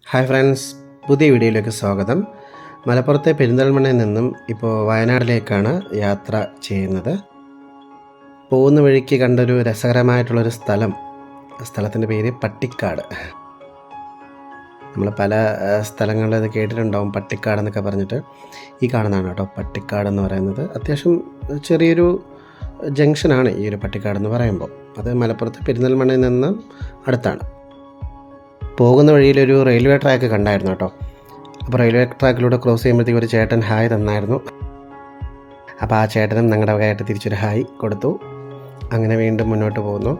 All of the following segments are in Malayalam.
ഹായ് ഫ്രണ്ട്സ്, പുതിയ വീഡിയോയിലേക്ക് സ്വാഗതം. മലപ്പുറത്തെ പെരിന്തൽമണ്ണയിൽ നിന്നും ഇപ്പോൾ വയനാട്ടിലേക്കാണ് യാത്ര ചെയ്യുന്നത്. പോകുന്ന വഴിക്ക് കണ്ടൊരു രസകരമായിട്ടുള്ളൊരു സ്ഥലത്തിൻ്റെ പേര് പട്ടിക്കാട്. നമ്മൾ പല സ്ഥലങ്ങളിൽ അത് കേട്ടിട്ടുണ്ടാവും, പട്ടിക്കാട് എന്നൊക്കെ പറഞ്ഞിട്ട്. ഈ കാണുന്നതാണ് കേട്ടോ പട്ടിക്കാട് എന്ന് പറയുന്നത്. അത്യാവശ്യം ചെറിയൊരു ജംഗ്ഷനാണ് ഈ ഒരു പട്ടിക്കാട് എന്ന് പറയുമ്പോൾ. അത് മലപ്പുറത്തെ പെരിന്തൽമണ്ണയിൽ നിന്നും അടുത്താണ്. പോകുന്ന വഴിയിലൊരു റെയിൽവേ ട്രാക്ക് കണ്ടായിരുന്നു കേട്ടോ. അപ്പോൾ റെയിൽവേ ട്രാക്കിലൂടെ ക്രോസ് ചെയ്യുമ്പോഴത്തേക്കും ഒരു ചേട്ടൻ ഹായ് തന്നായിരുന്നു. അപ്പോൾ ആ ചേട്ടനും ഞങ്ങളുടെ വകയായിട്ട് തിരിച്ചൊരു ഹായ് കൊടുത്തു. അങ്ങനെ വീണ്ടും മുന്നോട്ട് പോകുന്നു.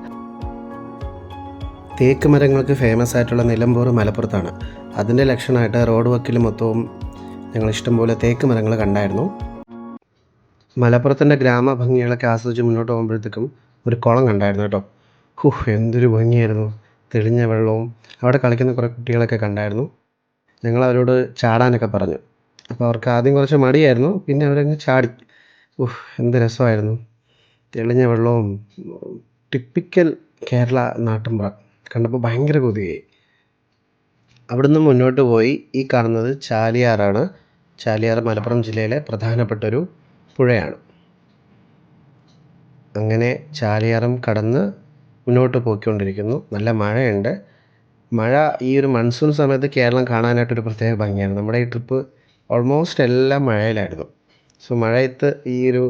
തേക്ക് മരങ്ങൾക്ക് ഫേമസ് ആയിട്ടുള്ള നിലമ്പൂർ മലപ്പുറത്താണ്. അതിൻ്റെ ലക്ഷണമായിട്ട് റോഡ് വക്കിൽ മൊത്തവും ഞങ്ങൾ ഇഷ്ടംപോലെ തേക്ക് മരങ്ങൾ കണ്ടായിരുന്നു. മലപ്പുറത്തിൻ്റെ ഗ്രാമഭംഗികളൊക്കെ ആസ്വദിച്ച് മുന്നോട്ട് പോകുമ്പോഴത്തേക്കും ഒരു കുളം കണ്ടായിരുന്നു കേട്ടോ. എന്തൊരു ഭംഗിയായിരുന്നു! തെളിഞ്ഞ വെള്ളവും അവിടെ കളിക്കുന്ന കുറേ കുട്ടികളൊക്കെ കണ്ടായിരുന്നു. ഞങ്ങൾ അവരോട് ചാടാനൊക്കെ പറഞ്ഞു. അപ്പോൾ അവർക്ക് ആദ്യം കുറച്ച് മടിയായിരുന്നു, പിന്നെ അവരങ്ങ് ചാടി. എന്ത് രസമായിരുന്നു! തെളിഞ്ഞ വെള്ളവും ടിപ്പിക്കൽ കേരള നാട്ടിൻപുറം കണ്ടപ്പോൾ ഭയങ്കര കൊതിയായി. അവിടുന്ന് മുന്നോട്ട് പോയി ഈ കാണുന്നത് ചാലിയാറാണ്. ചാലിയാർ മലപ്പുറം ജില്ലയിലെ പ്രധാനപ്പെട്ടൊരു പുഴയാണ്. അങ്ങനെ ചാലിയാറും കടന്ന് മുന്നോട്ട് പോയിക്കൊണ്ടിരിക്കുന്നു. നല്ല മഴയുണ്ട്. മഴ ഈ ഒരു മൺസൂൺ സമയത്ത് കേരളം കാണാനായിട്ടൊരു പ്രത്യേക ഭംഗിയാണ്. നമ്മുടെ ഈ ട്രിപ്പ് ഓൾമോസ്റ്റ് എല്ലാം മഴയിലായിരുന്നു. സോ മഴയത്ത് ഈ ഒരു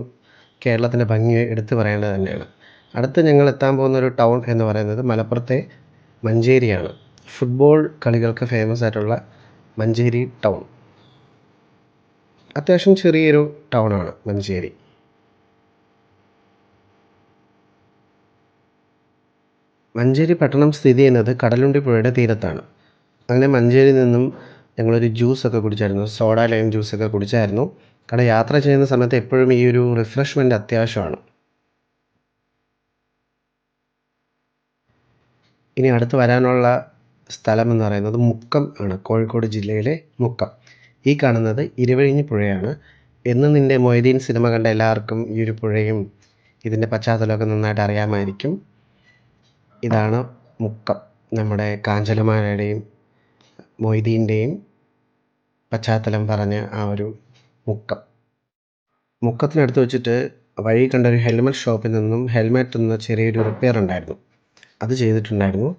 കേരളത്തിൻ്റെ ഭംഗി എടുത്തു പറയേണ്ടത് തന്നെയാണ്. അടുത്ത് ഞങ്ങൾ എത്താൻ പോകുന്ന ഒരു ടൗൺ എന്ന് പറയുന്നത് മലപ്പുറത്തെ മഞ്ചേരിയാണ്. ഫുട്ബോൾ കളികൾക്ക് ഫേമസ് ആയിട്ടുള്ള മഞ്ചേരി ടൗൺ. അത്യാവശ്യം ചെറിയൊരു ടൗണാണ് മഞ്ചേരി. മഞ്ചേരി പട്ടണം സ്ഥിതി ചെയ്യുന്നത് കടലുണ്ടി പുഴയുടെ തീരത്താണ്. അങ്ങനെ മഞ്ചേരിയിൽ നിന്നും ഞങ്ങളൊരു ജ്യൂസൊക്കെ കുടിച്ചായിരുന്നു. സോഡ ലൈം ജ്യൂസൊക്കെ കുടിച്ചായിരുന്നു. കാരണം യാത്ര ചെയ്യുന്ന സമയത്ത് എപ്പോഴും ഈ ഒരു റിഫ്രഷ്മെൻറ്റ് അത്യാവശ്യമാണ്. ഇനി അടുത്ത് വരാനുള്ള സ്ഥലം എന്ന് പറയുന്നത് മുക്കം ആണ്. കോഴിക്കോട് ജില്ലയിലെ മുക്കം. ഈ കാണുന്നത് ഇരുവഴിഞ്ഞി പുഴയാണ്. എന്ന് നിൻ്റെ മൊയ്തീൻ സിനിമ കണ്ട എല്ലാവർക്കും ഈ ഒരു പുഴയും ഇതിൻ്റെ പശ്ചാത്തലമൊക്കെ നന്നായിട്ട് അറിയാമായിരിക്കും. ഇതാണ് മുക്കം. നമ്മുടെ കാഞ്ചനമാലയുടെയും മൊയ്തീൻ്റെയും പശ്ചാത്തലം പറഞ്ഞ ആ ഒരു മുക്കം. മുക്കത്തിനടുത്ത് വെച്ചിട്ട് വഴി കണ്ടൊരു ഹെൽമെറ്റ് ഷോപ്പിൽ നിന്നും ഹെൽമെറ്റ് എന്ന ചെറിയൊരു റിപ്പയർ ഉണ്ടായിരുന്നു. അത് ചെയ്തിട്ടുണ്ടായിരുന്നു.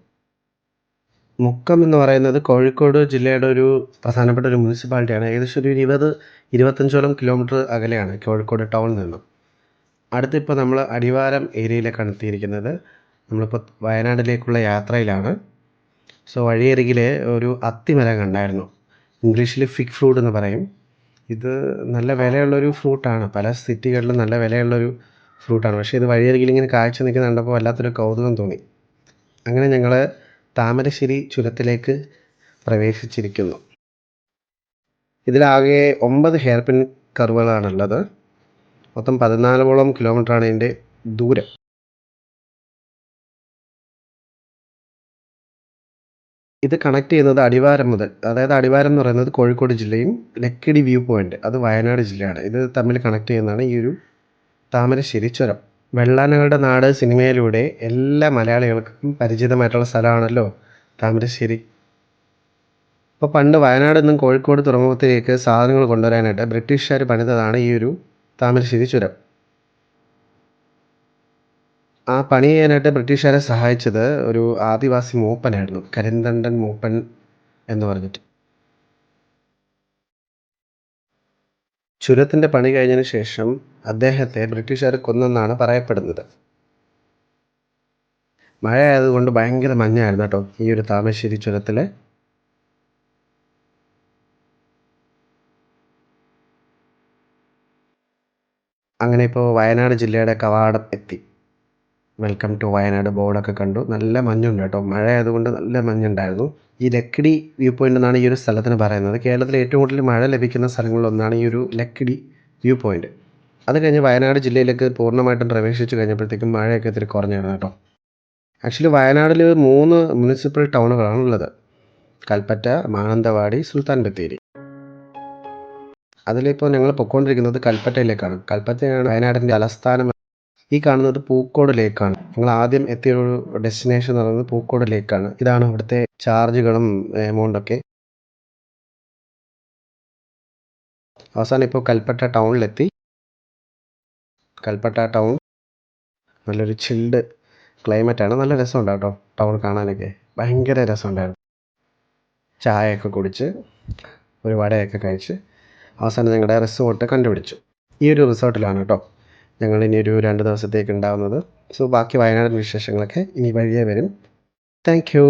മുക്കം എന്ന് പറയുന്നത് കോഴിക്കോട് ജില്ലയുടെ ഒരു പ്രധാനപ്പെട്ട ഒരു മുനിസിപ്പാലിറ്റിയാണ്. ഏകദേശം ഒരു 20-25 കിലോമീറ്റർ അകലെയാണ് കോഴിക്കോട് ടൗണിൽ നിന്നും. അടുത്തിപ്പോൾ നമ്മൾ അടിവാരം ഏരിയയിലേക്കാണ് എത്തിയിരിക്കുന്നത്. നമ്മളിപ്പോൾ വയനാട്ടിലേക്കുള്ള യാത്രയിലാണ്. സോ വഴിയരികിൽ ഒരു അത്തിമരം കണ്ടായിരുന്നു. ഇംഗ്ലീഷിൽ ഫിഗ് ഫ്രൂട്ട് എന്ന് പറയും. ഇത് നല്ല വിലയുള്ളൊരു ഫ്രൂട്ടാണ്. പല സിറ്റികളിലും നല്ല വിലയുള്ളൊരു ഫ്രൂട്ടാണ്. പക്ഷേ ഇത് വഴിയരികിൽ ഇങ്ങനെ കാഴ്ച നിൽക്കുന്നത് കണ്ടപ്പോൾ വല്ലാത്തൊരു കൗതുകം തോന്നി. അങ്ങനെ ഞങ്ങൾ താമരശ്ശേരി ചുരത്തിലേക്ക് പ്രവേശിച്ചിരിക്കുന്നു. ഇതിലാകെ 9 hair pin കർവുകളാണുള്ളത്. മൊത്തം 14ഓളം കിലോമീറ്ററാണ് ഇതിൻ്റെ ദൂരം. ഇത് കണക്ട് ചെയ്യുന്നത് അടിവാരം മുതൽ, അതായത് അടിവാരം എന്ന് പറയുന്നത് കോഴിക്കോട് ജില്ലയും ലക്കിടി വ്യൂ പോയിൻ്റ് അത് വയനാട് ജില്ലയാണ്. ഇത് തമ്മിൽ കണക്ട് ചെയ്യുന്നതാണ് ഈ ഒരു താമരശ്ശേരി ചുരം. വെള്ളാനകളുടെ നാട് സിനിമയിലൂടെ എല്ലാ മലയാളികൾക്കും പരിചിതമായിട്ടുള്ള സ്ഥലമാണല്ലോ താമരശ്ശേരി. ഇപ്പോൾ പണ്ട് വയനാട് നിന്നും കോഴിക്കോട് തുറമുഖത്തിലേക്ക് സാധനങ്ങൾ കൊണ്ടുവരാനായിട്ട് ബ്രിട്ടീഷുകാർ പണിതതാണ് ഈ ഒരു താമരശ്ശേരി ചുരം. ആ പണി ചെയ്യാനായിട്ട് ബ്രിട്ടീഷുകാരെ സഹായിച്ചത് ഒരു ആദിവാസി മൂപ്പനായിരുന്നു, കരിന്തണ്ടൻ മൂപ്പൻ എന്ന് പറഞ്ഞിട്ട്. ചുരത്തിൻ്റെ പണി കഴിഞ്ഞതിന് ശേഷം അദ്ദേഹത്തെ ബ്രിട്ടീഷുകാർ കൊന്നെന്നാണ് പറയപ്പെടുന്നത്. മഴ ആയതുകൊണ്ട് ഭയങ്കര മഞ്ഞായിരുന്നു കേട്ടോ ഈ ഒരു താമരശ്ശേരി ചുരത്തിൽ. അങ്ങനെ ഇപ്പോൾ വയനാട് ജില്ലയുടെ കവാടം എത്തി. വെൽക്കം ടു വയനാട് ബോർഡൊക്കെ കണ്ടു. നല്ല മഞ്ഞുണ്ട് കേട്ടോ. മഴ ആയതുകൊണ്ട് നല്ല മഞ്ഞുണ്ടായിരുന്നു. ഈ ലക്കിടി വ്യൂ പോയിൻ്റ് എന്നാണ് ഈ ഒരു സ്ഥലത്തിന് പറയുന്നത്. കേരളത്തിൽ ഏറ്റവും കൂടുതൽ മഴ ലഭിക്കുന്ന സ്ഥലങ്ങളിലൊന്നാണ് ഈ ഒരു ലക്കിടി വ്യൂ പോയിൻ്റ്. അത് കഴിഞ്ഞ് വയനാട് ജില്ലയിലേക്ക് പൂർണ്ണമായിട്ടും പ്രവേശിച്ചു കഴിഞ്ഞപ്പോഴത്തേക്കും മഴയൊക്കെ ഇത്തിരി കുറഞ്ഞായിരുന്നു കേട്ടോ. ആക്ച്വലി വയനാട്ടിൽ 3 മുനിസിപ്പൽ ടൗണുകളാണുള്ളത്: കൽപ്പറ്റ, മാനന്തവാടി, സുൽത്താൻ ബത്തേരി. അതിലിപ്പോൾ ഞങ്ങൾ പൊയ്ക്കൊണ്ടിരിക്കുന്നത് കൽപ്പറ്റയിലേക്കാണ്. കൽപ്പറ്റയാണ് വയനാടിൻ്റെ തലസ്ഥാനം. ഈ കാണുന്നത് പൂക്കോട് ലേക്കാണ്. ഞങ്ങൾ ആദ്യം എത്തിയ ഒരു ഡെസ്റ്റിനേഷൻ എന്ന് പറയുന്നത് പൂക്കോട് ലേക്കാണ്. ഇതാണ് ഇവിടുത്തെ ചാർജുകളും എമൗണ്ടൊക്കെ. അവസാനം ഇപ്പോൾ കൽപ്പറ്റ ടൗണിലെത്തി. കൽപ്പറ്റ ടൗൺ നല്ലൊരു ചിൽഡ് ക്ലൈമറ്റാണ്. നല്ല രസമുണ്ട് കേട്ടോ ടൗൺ കാണാനൊക്കെ. ഭയങ്കര രസമുണ്ടായിരുന്നു. ചായയൊക്കെ കുടിച്ച് ഒരു വടയൊക്കെ കഴിച്ച് അവസാനം ഞങ്ങളുടെ റിസോർട്ട് കണ്ടുപിടിച്ചു. ഈ ഒരു റിസോർട്ടിലാണ് കേട്ടോ ഞങ്ങളിനി ഒരു 2 ദിവസത്തേക്ക് ഉണ്ടാവുന്നത്. സോ ബാക്കി വയനാടൻ വിശേഷങ്ങളൊക്കെ ഇനി വഴിയേ വരും. Thank you.